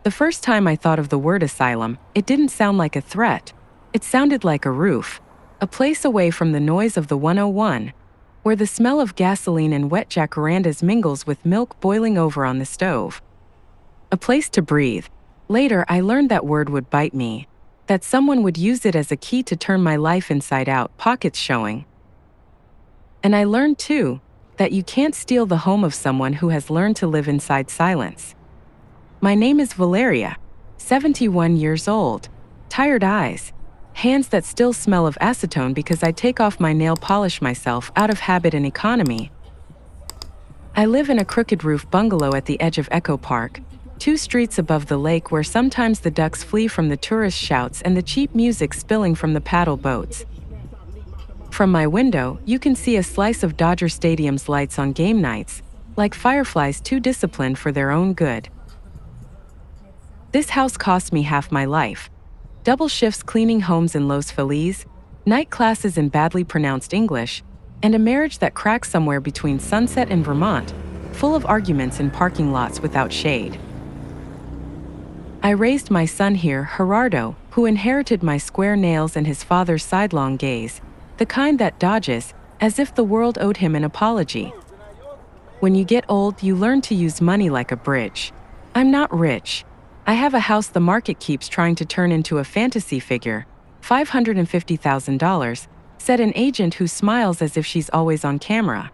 The first time I thought of the word asylum, it didn't sound like a threat. It sounded like a roof, a place away from the noise of the 101, where the smell of gasoline and wet jacarandas mingles with milk boiling over on the stove. A place to breathe. Later, I learned that word would bite me, that someone would use it as a key to turn my life inside out, pockets showing. And I learned, too, that you can't steal the home of someone who has learned to live inside silence. My name is Valeria, 71 years old, tired eyes, hands that still smell of acetone because I take off my nail polish myself out of habit and economy. I live in a crooked roof bungalow at the edge of Echo Park, 2 streets above the lake where sometimes the ducks flee from the tourist shouts and the cheap music spilling from the paddle boats. From my window, you can see a slice of Dodger Stadium's lights on game nights, like fireflies too disciplined for their own good. This house cost me half my life. Double shifts cleaning homes in Los Feliz, night classes in badly pronounced English, and a marriage that cracks somewhere between Sunset and Vermont, full of arguments in parking lots without shade. I raised my son here, Gerardo, who inherited my square nails and his father's sidelong gaze, the kind that dodges, as if the world owed him an apology. When you get old, you learn to use money like a bridge. I'm not rich. I have a house the market keeps trying to turn into a fantasy figure, $550,000, said an agent who smiles as if she's always on camera.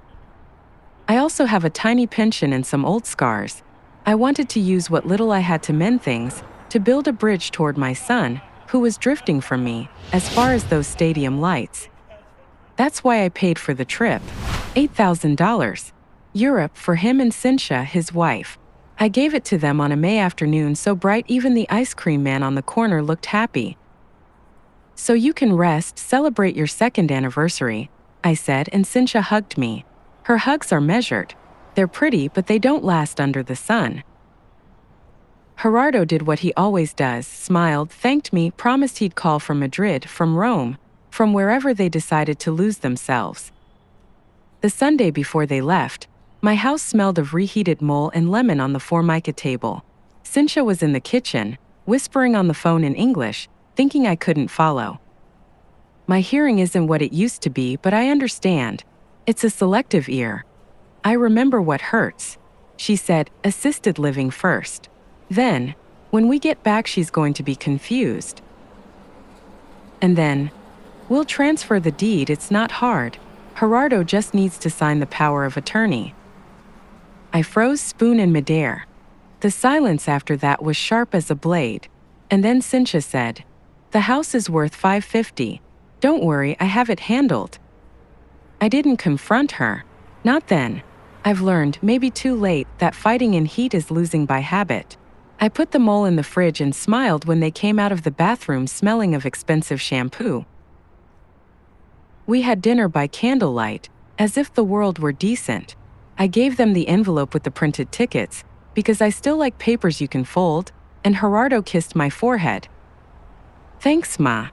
I also have a tiny pension and some old scars. I wanted to use what little I had to mend things, to build a bridge toward my son, who was drifting from me, as far as those stadium lights. That's why I paid for the trip, $8,000. Europe for him and Cynthia, his wife. I gave it to them on a May afternoon so bright even the ice cream man on the corner looked happy. So you can rest, celebrate your 2nd anniversary, I said, and Cynthia hugged me. Her hugs are measured. They're pretty, but they don't last under the sun. Gerardo did what he always does, smiled, thanked me, promised he'd call from Madrid, from Rome, from wherever they decided to lose themselves. The Sunday before they left, my house smelled of reheated mole and lemon on the Formica table. Cynthia was in the kitchen, whispering on the phone in English, thinking I couldn't follow. My hearing isn't what it used to be, but I understand. It's a selective ear. I remember what hurts. She said, assisted living first. Then, when we get back, she's going to be confused. And then, we'll transfer the deed, it's not hard. Gerardo just needs to sign the power of attorney. I froze, spoon in midair. The silence after that was sharp as a blade. And then Cynthia said, the house is worth $550. Don't worry, I have it handled. I didn't confront her. Not then. I've learned, maybe too late, that fighting in heat is losing by habit. I put the mole in the fridge and smiled when they came out of the bathroom smelling of expensive shampoo. We had dinner by candlelight, as if the world were decent. I gave them the envelope with the printed tickets, because I still like papers you can fold, and Gerardo kissed my forehead. Thanks, Ma.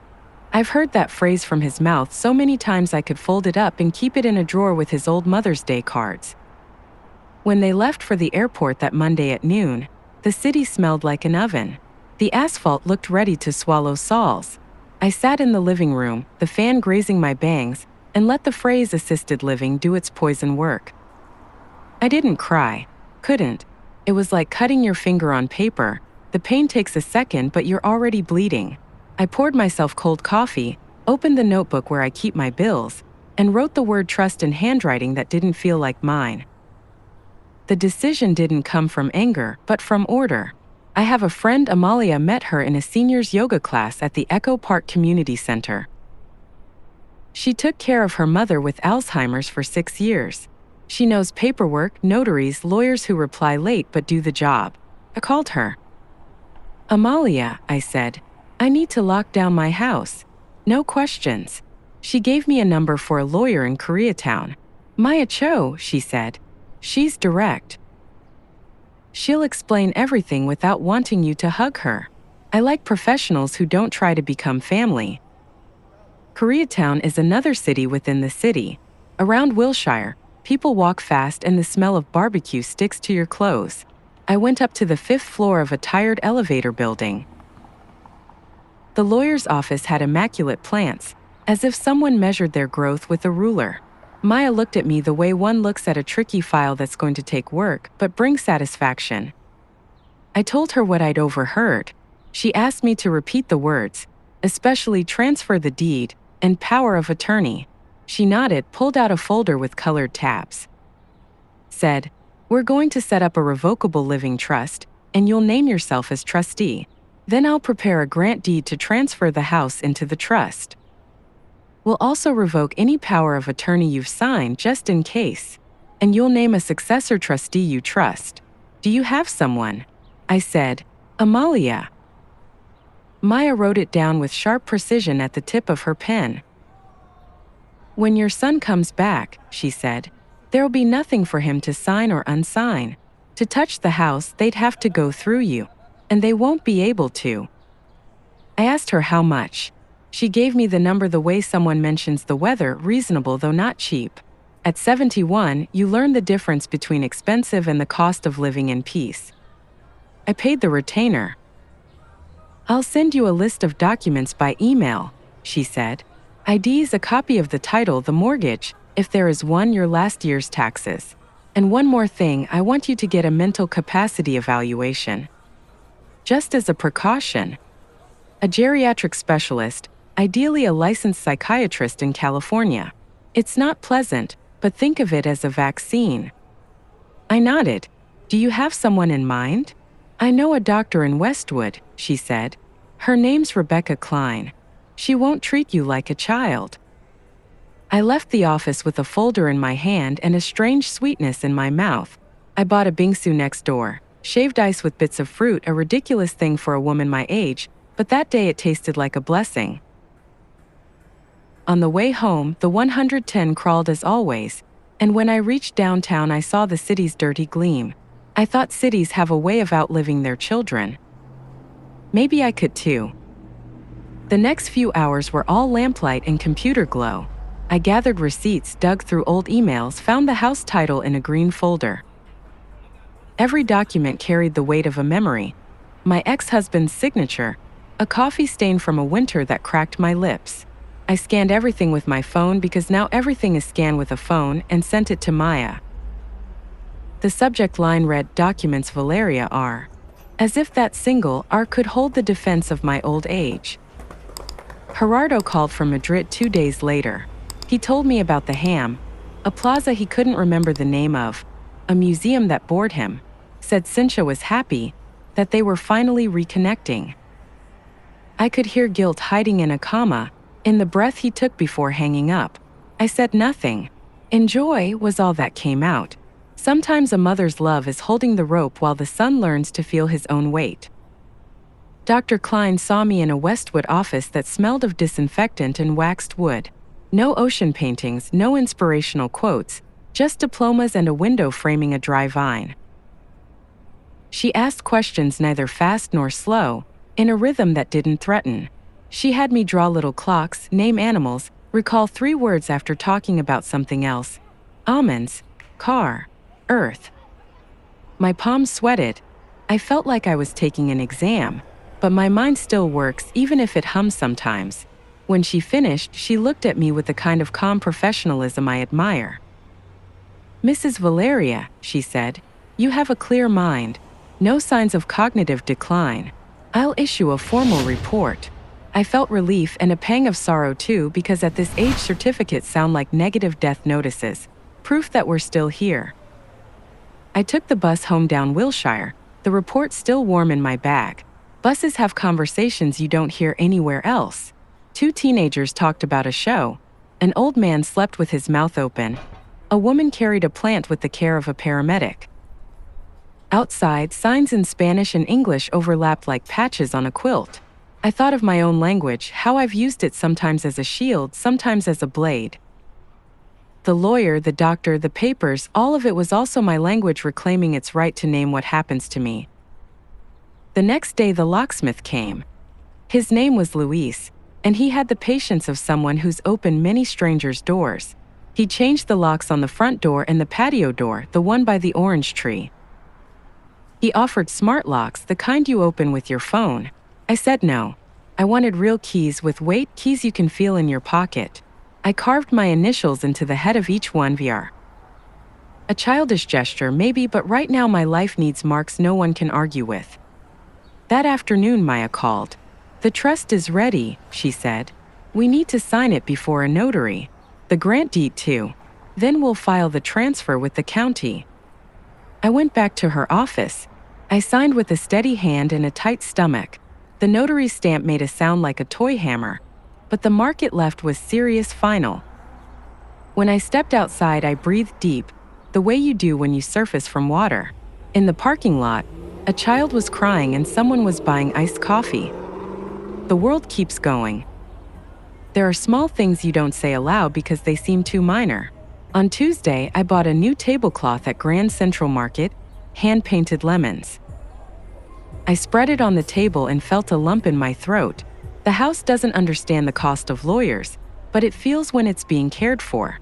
I've heard that phrase from his mouth so many times I could fold it up and keep it in a drawer with his old Mother's Day cards. When they left for the airport that Monday at noon, the city smelled like an oven. The asphalt looked ready to swallow Sauls. I sat in the living room, the fan grazing my bangs, and let the phrase assisted living do its poison work. I didn't cry. Couldn't. It was like cutting your finger on paper. The pain takes a second, but you're already bleeding. I poured myself cold coffee, opened the notebook where I keep my bills, and wrote the word trust in handwriting that didn't feel like mine. The decision didn't come from anger, but from order. I have a friend, Amalia, met her in a seniors yoga class at the Echo Park Community Center. She took care of her mother with Alzheimer's for 6 years. She knows paperwork, notaries, lawyers who reply late but do the job. I called her. Amalia, I said, I need to lock down my house. No questions. She gave me a number for a lawyer in Koreatown. Maya Cho, she said. She's direct. She'll explain everything without wanting you to hug her. I like professionals who don't try to become family. Koreatown is another city within the city. Around Wilshire, people walk fast and the smell of barbecue sticks to your clothes. I went up to the 5th floor of a tired elevator building. The lawyer's office had immaculate plants, as if someone measured their growth with a ruler. Maya looked at me the way one looks at a tricky file that's going to take work but bring satisfaction. I told her what I'd overheard. She asked me to repeat the words, especially transfer the deed and power of attorney. She nodded, pulled out a folder with colored tabs. Said, "We're going to set up a revocable living trust, and you'll name yourself as trustee. Then I'll prepare a grant deed to transfer the house into the trust. We'll also revoke any power of attorney you've signed just in case. And you'll name a successor trustee you trust. Do you have someone?" I said, "Amalia." Maya wrote it down with sharp precision at the tip of her pen. "When your son comes back," she said, "there'll be nothing for him to sign or unsign. To touch the house, they'd have to go through you, and they won't be able to." I asked her how much. She gave me the number the way someone mentions the weather, reasonable though not cheap. At 71, you learn the difference between expensive and the cost of living in peace. I paid the retainer. "I'll send you a list of documents by email," she said. "ID's a copy of the title, the mortgage, if there is one, your last year's taxes. And one more thing, I want you to get a mental capacity evaluation. Just as a precaution. A geriatric specialist, ideally a licensed psychiatrist in California. It's not pleasant, but think of it as a vaccine." I nodded. "Do you have someone in mind?" "I know a doctor in Westwood," she said. "Her name's Rebecca Klein. She won't treat you like a child." I left the office with a folder in my hand and a strange sweetness in my mouth. I bought a bingsu next door, shaved ice with bits of fruit, a ridiculous thing for a woman my age, but that day it tasted like a blessing. On the way home, the 110 crawled as always, and when I reached downtown I saw the city's dirty gleam. I thought cities have a way of outliving their children. Maybe I could too. The next few hours were all lamplight and computer glow. I gathered receipts, dug through old emails, found the house title in a green folder. Every document carried the weight of a memory. My ex-husband's signature, a coffee stain from a winter that cracked my lips. I scanned everything with my phone because now everything is scanned with a phone, and sent it to Maya. The subject line read, "Documents Valeria R." As if that single R could hold the defense of my old age. Gerardo called from Madrid 2 days later. He told me about the ham, a plaza he couldn't remember the name of, a museum that bored him, said Cynthia was happy, that they were finally reconnecting. I could hear guilt hiding in a comma, in the breath he took before hanging up. I said nothing. Enjoy was all that came out. Sometimes a mother's love is holding the rope while the son learns to feel his own weight. Dr. Klein saw me in a Westwood office that smelled of disinfectant and waxed wood. No ocean paintings, no inspirational quotes, just diplomas and a window framing a dry vine. She asked questions neither fast nor slow, in a rhythm that didn't threaten. She had me draw little clocks, name animals, recall 3 words after talking about something else. Almonds, car, earth. My palms sweated. I felt like I was taking an exam, but my mind still works even if it hums sometimes. When she finished, she looked at me with the kind of calm professionalism I admire. "Mrs. Valeria," she said, "you have a clear mind. No signs of cognitive decline. I'll issue a formal report." I felt relief and a pang of sorrow too, because at this age certificates sound like negative death notices, proof that we're still here. I took the bus home down Wilshire, the report still warm in my bag. Buses have conversations you don't hear anywhere else. 2 teenagers talked about a show. An old man slept with his mouth open. A woman carried a plant with the care of a paramedic. Outside, signs in Spanish and English overlapped like patches on a quilt. I thought of my own language, how I've used it sometimes as a shield, sometimes as a blade. The lawyer, the doctor, the papers, all of it was also my language reclaiming its right to name what happens to me. The next day the locksmith came. His name was Luis, and he had the patience of someone who's opened many strangers' doors. He changed the locks on the front door and the patio door, the one by the orange tree. He offered smart locks, the kind you open with your phone. I said no. I wanted real keys with weight, keys you can feel in your pocket. I carved my initials into the head of each one VR. A childish gesture, maybe, but right now my life needs marks no one can argue with. That afternoon, Maya called. "The trust is ready," she said. "We need to sign it before a notary. The grant deed too. Then we'll file the transfer with the county." I went back to her office. I signed with a steady hand and a tight stomach. The notary stamp made a sound like a toy hammer, but the mark it left was serious, final. When I stepped outside, I breathed deep, the way you do when you surface from water. In the parking lot, a child was crying and someone was buying iced coffee. The world keeps going. There are small things you don't say aloud because they seem too minor. On Tuesday, I bought a new tablecloth at Grand Central Market, hand-painted lemons. I spread it on the table and felt a lump in my throat. The house doesn't understand the cost of lawyers, but it feels when it's being cared for.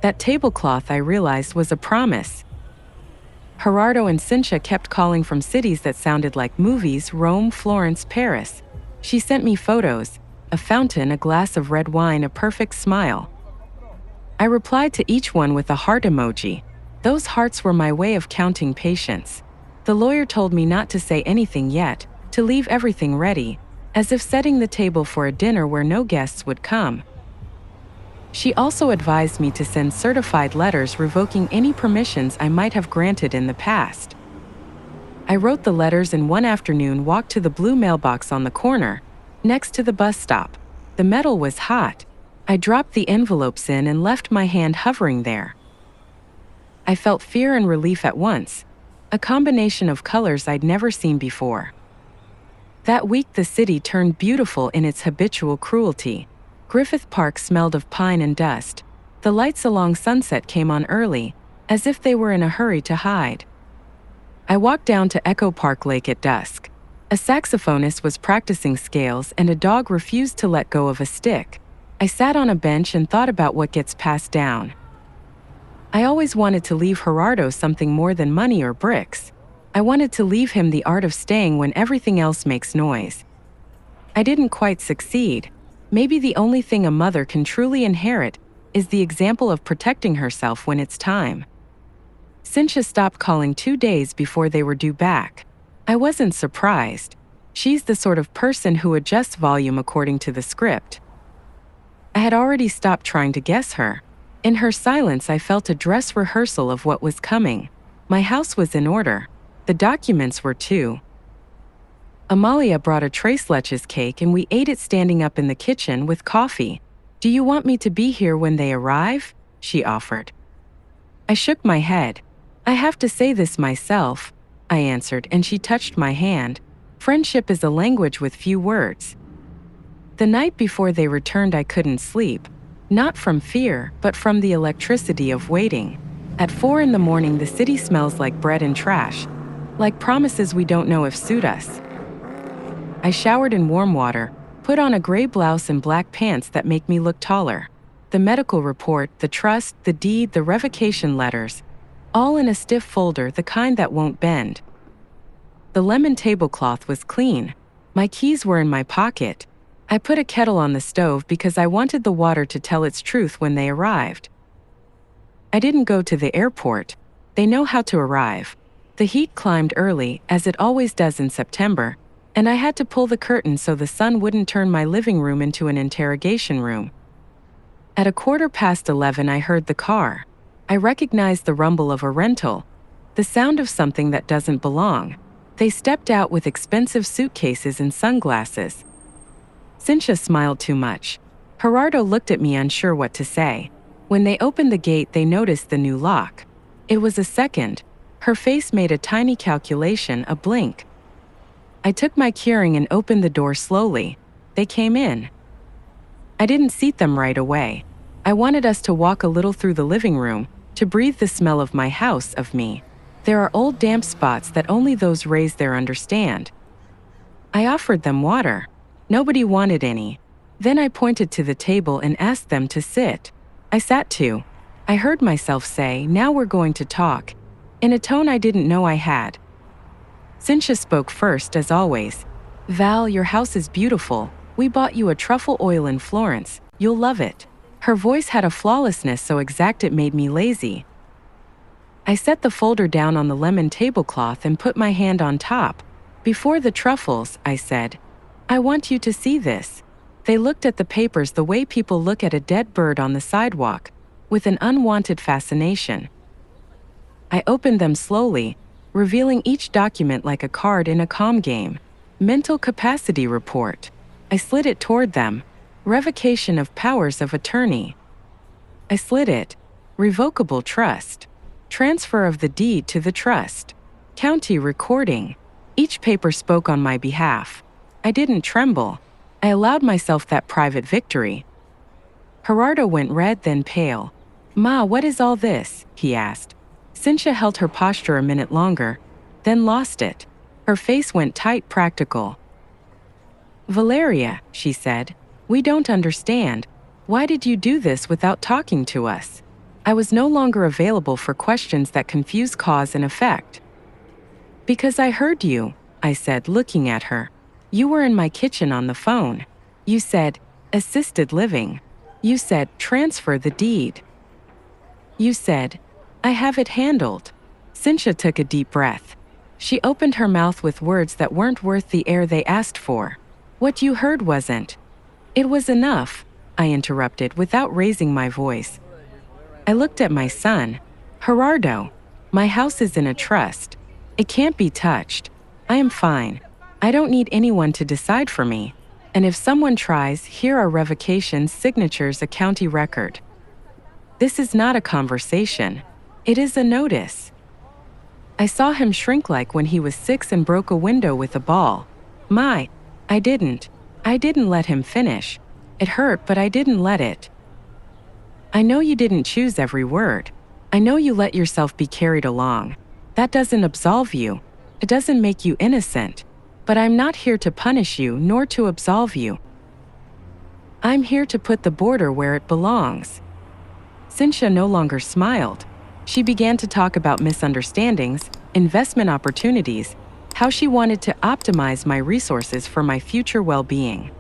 That tablecloth, I realized, was a promise. Gerardo and Cynthia kept calling from cities that sounded like movies: Rome, Florence, Paris. She sent me photos, a fountain, a glass of red wine, a perfect smile. I replied to each one with a heart emoji. Those hearts were my way of counting patience. The lawyer told me not to say anything yet, to leave everything ready, as if setting the table for a dinner where no guests would come. She also advised me to send certified letters revoking any permissions I might have granted in the past. I wrote the letters and one afternoon walked to the blue mailbox on the corner, next to the bus stop. The metal was hot. I dropped the envelopes in and left my hand hovering there. I felt fear and relief at once, a combination of colors I'd never seen before. That week the city turned beautiful in its habitual cruelty. Griffith Park smelled of pine and dust. The lights along Sunset came on early, as if they were in a hurry to hide. I walked down to Echo Park Lake at dusk. A saxophonist was practicing scales and a dog refused to let go of a stick. I sat on a bench and thought about what gets passed down. I always wanted to leave Gerardo something more than money or bricks. I wanted to leave him the art of staying when everything else makes noise. I didn't quite succeed. Maybe the only thing a mother can truly inherit is the example of protecting herself when it's time. Cynthia stopped calling 2 days before they were due back. I wasn't surprised. She's the sort of person who adjusts volume according to the script. I had already stopped trying to guess her. In her silence, I felt a dress rehearsal of what was coming. My house was in order. The documents were too. Amalia brought a tres leches cake and we ate it standing up in the kitchen with coffee. "Do you want me to be here when they arrive?" she offered. I shook my head. "I have to say this myself," I answered, and she touched my hand. Friendship is a language with few words. The night before they returned, I couldn't sleep. Not from fear, but from the electricity of waiting. At 4 in the morning, the city smells like bread and trash, like promises we don't know if suit us. I showered in warm water, put on a gray blouse and black pants that make me look taller. The medical report, the trust, the deed, the revocation letters, all in a stiff folder, the kind that won't bend. The lemon tablecloth was clean. My keys were in my pocket. I put a kettle on the stove because I wanted the water to tell its truth when they arrived. I didn't go to the airport. They know how to arrive. The heat climbed early, as it always does in September, and I had to pull the curtain so the sun wouldn't turn my living room into an interrogation room. At 11:15, I heard the car. I recognized the rumble of a rental, the sound of something that doesn't belong. They stepped out with expensive suitcases and sunglasses. Cynthia smiled too much. Gerardo looked at me, unsure what to say. When they opened the gate, they noticed the new lock. It was a second. Her face made a tiny calculation, a blink. I took my keyring and opened the door slowly. They came in. I didn't seat them right away. I wanted us to walk a little through the living room, to breathe the smell of my house, of me. There are old damp spots that only those raised there understand. I offered them water. Nobody wanted any. Then I pointed to the table and asked them to sit. I sat too. I heard myself say, "Now we're going to talk," in a tone I didn't know I had. Cynthia spoke first, as always. Val, your house is beautiful. We bought you a truffle oil in Florence. You'll love it. Her voice had a flawlessness so exact it made me lazy. I set the folder down on the lemon tablecloth and put my hand on top. Before the truffles, I said, I want you to see this. They looked at the papers the way people look at a dead bird on the sidewalk, with an unwanted fascination. I opened them slowly, revealing each document like a card in a comm game. Mental capacity report. I slid it toward them. Revocation of powers of attorney. I slid it. Revocable trust. Transfer of the deed to the trust. County recording. Each paper spoke on my behalf. I didn't tremble. I allowed myself that private victory. Gerardo went red, then pale. Ma, what is all this? He asked. Cynthia held her posture a minute longer, then lost it. Her face went tight, practical. Valeria, she said, we don't understand. Why did you do this without talking to us? I was no longer available for questions that confuse cause and effect. Because I heard you, I said, looking at her. You were in my kitchen on the phone. You said, assisted living. You said, transfer the deed. You said, I have it handled. Cynthia took a deep breath. She opened her mouth with words that weren't worth the air they asked for. What you heard wasn't. It was enough, I interrupted without raising my voice. I looked at my son. Gerardo, my house is in a trust. It can't be touched. I am fine. I don't need anyone to decide for me. And if someone tries, here are revocations, signatures, a county record. This is not a conversation. It is a notice. I saw him shrink like when he was 6 and broke a window with a ball. I didn't let him finish. It hurt, but I didn't let it. I know you didn't choose every word. I know you let yourself be carried along. That doesn't absolve you. It doesn't make you innocent. But I'm not here to punish you nor to absolve you. I'm here to put the border where it belongs. Cynthia no longer smiled. She began to talk about misunderstandings, investment opportunities, how she wanted to optimize my resources for my future well-being.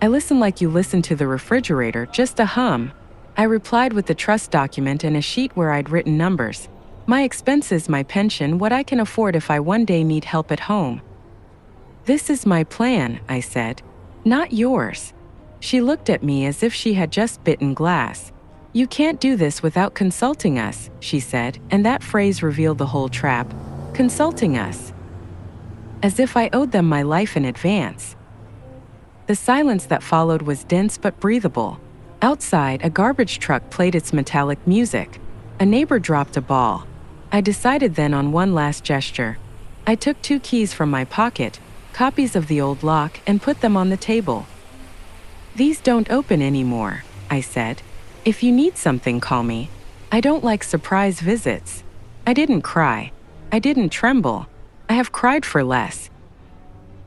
I listened like you listen to the refrigerator, just a hum. I replied with the trust document and a sheet where I'd written numbers. My expenses, my pension, what I can afford if I one day need help at home. This is my plan, I said, not yours. She looked at me as if she had just bitten glass. You can't do this without consulting us, she said, and that phrase revealed the whole trap. Consulting us. As if I owed them my life in advance. The silence that followed was dense but breathable. Outside, a garbage truck played its metallic music. A neighbor dropped a ball. I decided then on one last gesture. I took 2 keys from my pocket, copies of the old lock, and put them on the table. These don't open anymore, I said. If you need something, call me. I don't like surprise visits. I didn't cry. I didn't tremble. I have cried for less.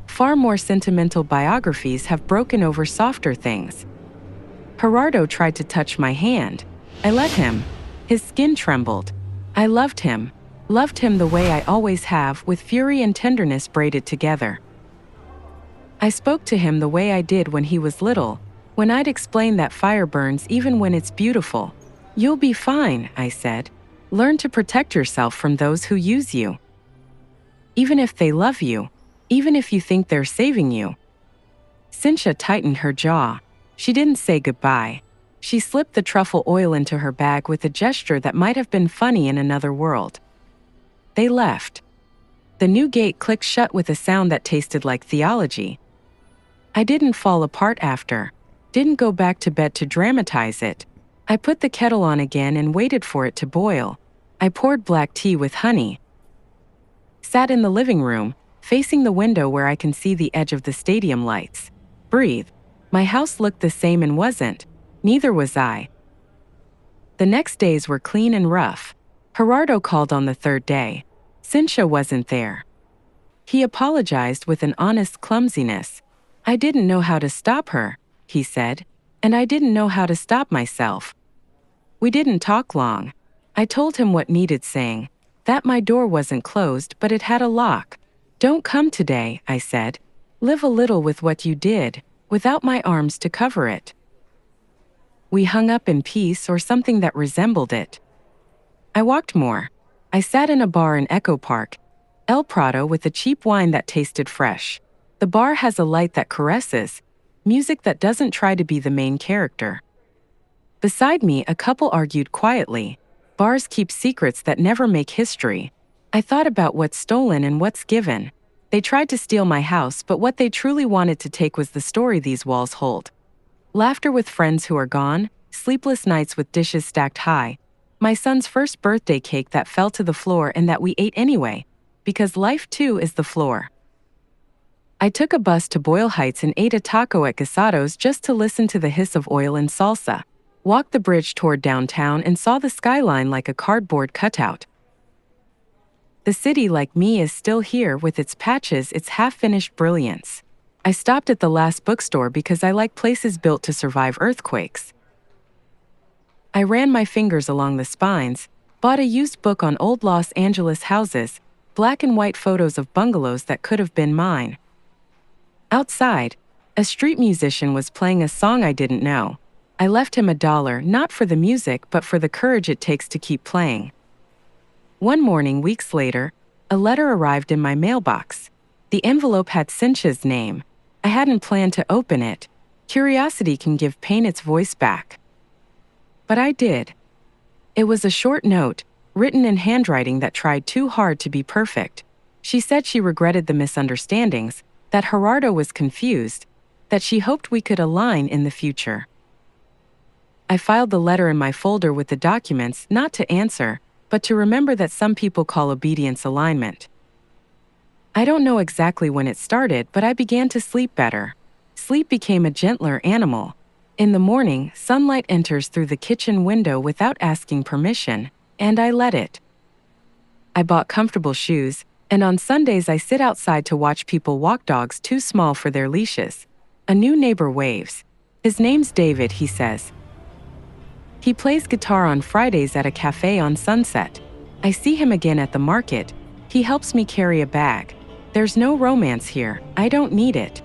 Far more sentimental biographies have broken over softer things. Gerardo tried to touch my hand. I let him. His skin trembled. I loved him the way I always have, with fury and tenderness braided together. I spoke to him the way I did when he was little, when I'd explain that fire burns even when it's beautiful. You'll be fine, I said. Learn to protect yourself from those who use you. Even if they love you, even if you think they're saving you. Cynthia tightened her jaw. She didn't say goodbye. She slipped the truffle oil into her bag with a gesture that might have been funny in another world. They left. The new gate clicked shut with a sound that tasted like theology. I didn't fall apart after. Didn't go back to bed to dramatize it. I put the kettle on again and waited for it to boil. I poured black tea with honey. Sat in the living room, facing the window where I can see the edge of the stadium lights. Breathe. My house looked the same and wasn't. Neither was I. The next days were clean and rough. Gerardo called on the 3rd day. Cynthia wasn't there. He apologized with an honest clumsiness. I didn't know how to stop her, he said, and I didn't know how to stop myself. We didn't talk long. I told him what needed saying, that my door wasn't closed but it had a lock. Don't come today, I said. Live a little with what you did, without my arms to cover it. We hung up in peace or something that resembled it. I walked more. I sat in a bar in Echo Park, El Prado, with a cheap wine that tasted fresh. The bar has a light that caresses, music that doesn't try to be the main character. Beside me, a couple argued quietly. Bars keep secrets that never make history. I thought about what's stolen and what's given. They tried to steal my house, but what they truly wanted to take was the story these walls hold. Laughter with friends who are gone, sleepless nights with dishes stacked high, my son's first birthday cake that fell to the floor and that we ate anyway, because life too is the floor. I took a bus to Boyle Heights and ate a taco at Guisado's just to listen to the hiss of oil and salsa, walked the bridge toward downtown and saw the skyline like a cardboard cutout. The city, like me, is still here with its patches, its half-finished brilliance. I stopped at the last bookstore because I like places built to survive earthquakes. I ran my fingers along the spines, bought a used book on old Los Angeles houses, black and white photos of bungalows that could have been mine. Outside, a street musician was playing a song I didn't know. I left him $1, not for the music but for the courage it takes to keep playing. One morning, weeks later, a letter arrived in my mailbox. The envelope had Cynthia's name. I hadn't planned to open it. Curiosity can give pain its voice back. But I did. It was a short note, written in handwriting that tried too hard to be perfect. She said she regretted the misunderstandings, that Gerardo was confused, that she hoped we could align in the future. I filed the letter in my folder with the documents, not to answer, but to remember that some people call obedience alignment. I don't know exactly when it started, but I began to sleep better. Sleep became a gentler animal. In the morning, sunlight enters through the kitchen window without asking permission, and I let it. I bought comfortable shoes, and on Sundays I sit outside to watch people walk dogs too small for their leashes. A new neighbor waves. His name's David, he says. He plays guitar on Fridays at a cafe on Sunset. I see him again at the market. He helps me carry a bag. There's no romance here. I don't need it.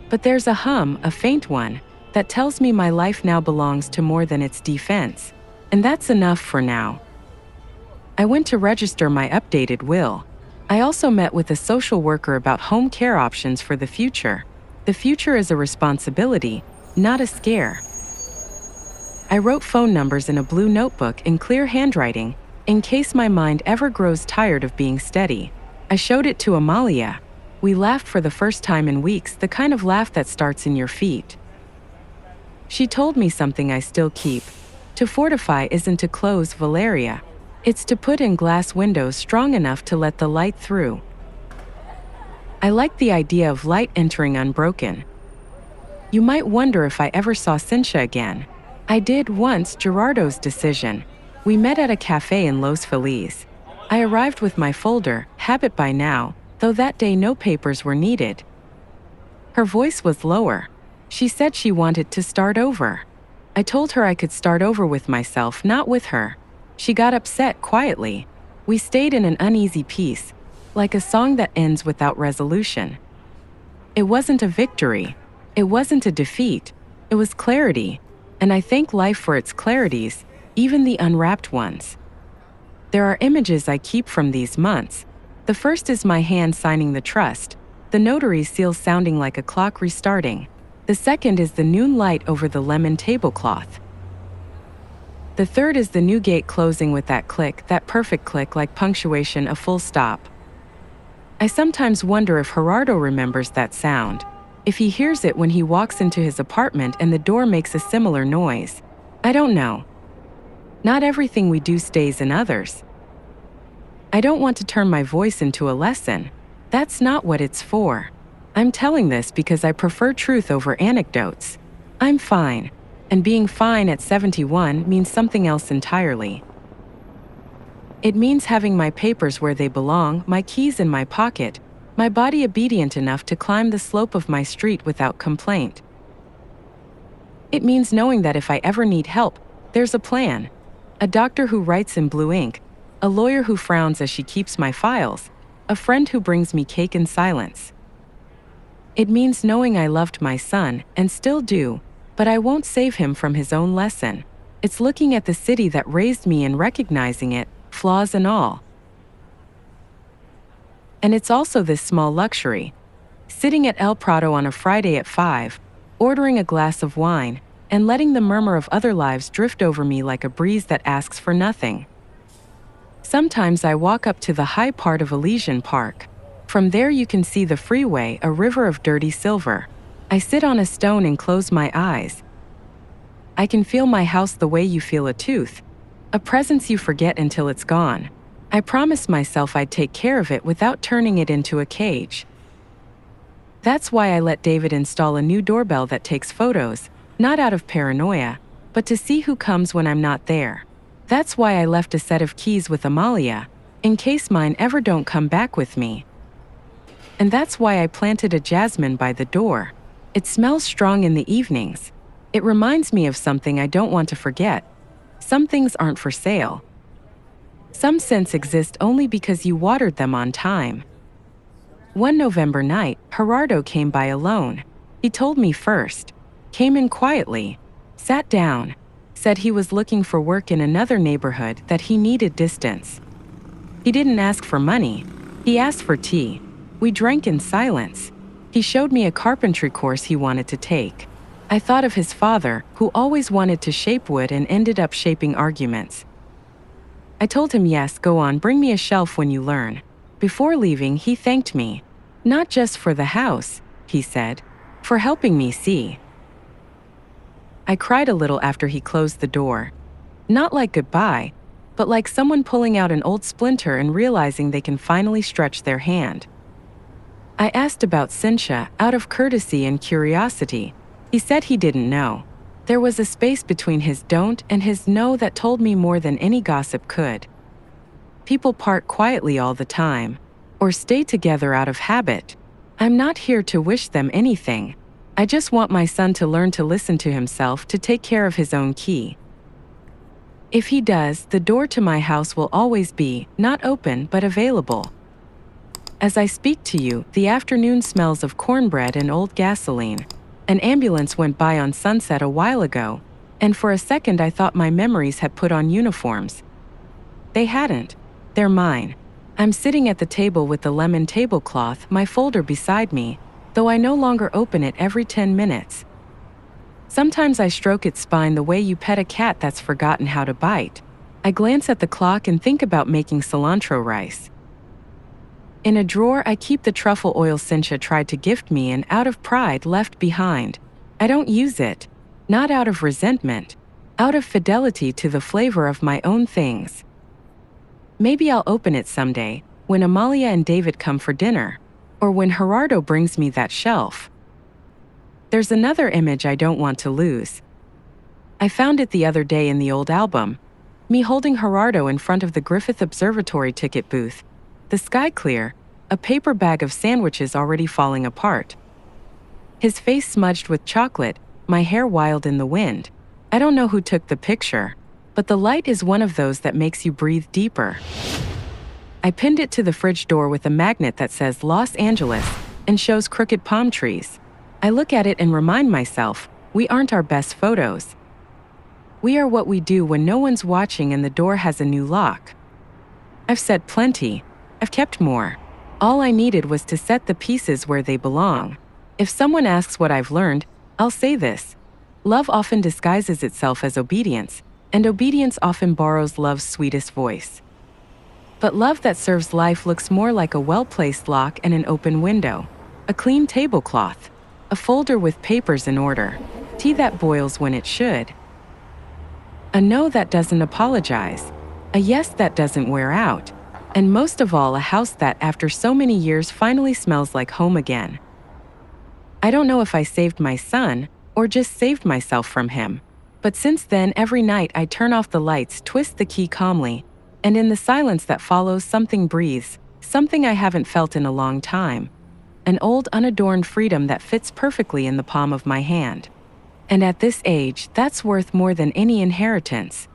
But there's a hum, a faint one, that tells me my life now belongs to more than its defense. And that's enough for now. I went to register my updated will. I also met with a social worker about home care options for the future. The future is a responsibility, not a scare. I wrote phone numbers in a blue notebook in clear handwriting, in case my mind ever grows tired of being steady. I showed it to Amalia. We laughed for the first time in weeks, the kind of laugh that starts in your feet. She told me something I still keep. To fortify isn't to close, Valeria. It's to put in glass windows strong enough to let the light through. I like the idea of light entering unbroken. You might wonder if I ever saw Cynthia again. I did once, Gerardo's decision. We met at a cafe in Los Feliz. I arrived with my folder, habit by now, though that day no papers were needed. Her voice was lower. She said she wanted to start over. I told her I could start over with myself, not with her. She got upset quietly. We stayed in an uneasy peace, like a song that ends without resolution. It wasn't a victory. It wasn't a defeat. It was clarity. And I thank life for its clarities, even the unwrapped ones. There are images I keep from these months. The first is my hand signing the trust, the notary seal sounding like a clock restarting. The second is the noon light over the lemon tablecloth. The third is the new gate closing with that click, that perfect click like punctuation, a full stop. I sometimes wonder if Gerardo remembers that sound, if he hears it when he walks into his apartment and the door makes a similar noise. I don't know. Not everything we do stays in others. I don't want to turn my voice into a lesson. That's not what it's for. I'm telling this because I prefer truth over anecdotes. I'm fine. And being fine at 71 means something else entirely. It means having my papers where they belong, my keys in my pocket, my body obedient enough to climb the slope of my street without complaint. It means knowing that if I ever need help, there's a plan. A doctor who writes in blue ink, a lawyer who frowns as she keeps my files, a friend who brings me cake in silence. It means knowing I loved my son, and still do, but I won't save him from his own lesson. It's looking at the city that raised me and recognizing it, flaws and all. And it's also this small luxury. Sitting at El Prado on a Friday at 5, ordering a glass of wine, and letting the murmur of other lives drift over me like a breeze that asks for nothing. Sometimes I walk up to the high part of Elysian Park. From there you can see the freeway, a river of dirty silver. I sit on a stone and close my eyes. I can feel my house the way you feel a tooth, a presence you forget until it's gone. I promised myself I'd take care of it without turning it into a cage. That's why I let David install a new doorbell that takes photos, not out of paranoia, but to see who comes when I'm not there. That's why I left a set of keys with Amalia, in case mine ever don't come back with me. And that's why I planted a jasmine by the door. It smells strong in the evenings. It reminds me of something I don't want to forget. Some things aren't for sale. Some scents exist only because you watered them on time. One November night, Gerardo came by alone. He told me first, came in quietly, sat down, said he was looking for work in another neighborhood, that he needed distance. He didn't ask for money. He asked for tea. We drank in silence. He showed me a carpentry course he wanted to take. I thought of his father, who always wanted to shape wood and ended up shaping arguments. I told him, yes, go on, bring me a shelf when you learn. Before leaving, he thanked me. Not just for the house, he said, for helping me see. I cried a little after he closed the door. Not like goodbye, but like someone pulling out an old splinter and realizing they can finally stretch their hand. I asked about Cynthia, out of courtesy and curiosity. He said he didn't know. There was a space between his don't and his no that told me more than any gossip could. People part quietly all the time, or stay together out of habit. I'm not here to wish them anything. I just want my son to learn to listen to himself, to take care of his own key. If he does, the door to my house will always be, not open but available. As I speak to you, the afternoon smells of cornbread and old gasoline. An ambulance went by on Sunset a while ago, and for a second I thought my memories had put on uniforms. They hadn't. They're mine. I'm sitting at the table with the lemon tablecloth, my folder beside me, though I no longer open it every 10 minutes. Sometimes I stroke its spine the way you pet a cat that's forgotten how to bite. I glance at the clock and think about making cilantro rice. In a drawer, I keep the truffle oil Cynthia tried to gift me and out of pride left behind. I don't use it. Not out of resentment. Out of fidelity to the flavor of my own things. Maybe I'll open it someday, when Amalia and David come for dinner. Or when Gerardo brings me that shelf. There's another image I don't want to lose. I found it the other day in the old album. Me holding Gerardo in front of the Griffith Observatory ticket booth. The sky clear, a paper bag of sandwiches already falling apart. His face smudged with chocolate, my hair wild in the wind. I don't know who took the picture, but the light is one of those that makes you breathe deeper. I pinned it to the fridge door with a magnet that says Los Angeles and shows crooked palm trees. I look at it and remind myself, we aren't our best photos. We are what we do when no one's watching and the door has a new lock. I've said plenty. I've kept more. All I needed was to set the pieces where they belong. If someone asks what I've learned, I'll say this. Love often disguises itself as obedience, and obedience often borrows love's sweetest voice. But love that serves life looks more like a well-placed lock and an open window, a clean tablecloth, a folder with papers in order, tea that boils when it should, a no that doesn't apologize, a yes that doesn't wear out, and most of all, a house that, after so many years, finally smells like home again. I don't know if I saved my son, or just saved myself from him, but since then, every night I turn off the lights, twist the key calmly, and in the silence that follows, something breathes, something I haven't felt in a long time. An old, unadorned freedom that fits perfectly in the palm of my hand. And at this age, that's worth more than any inheritance.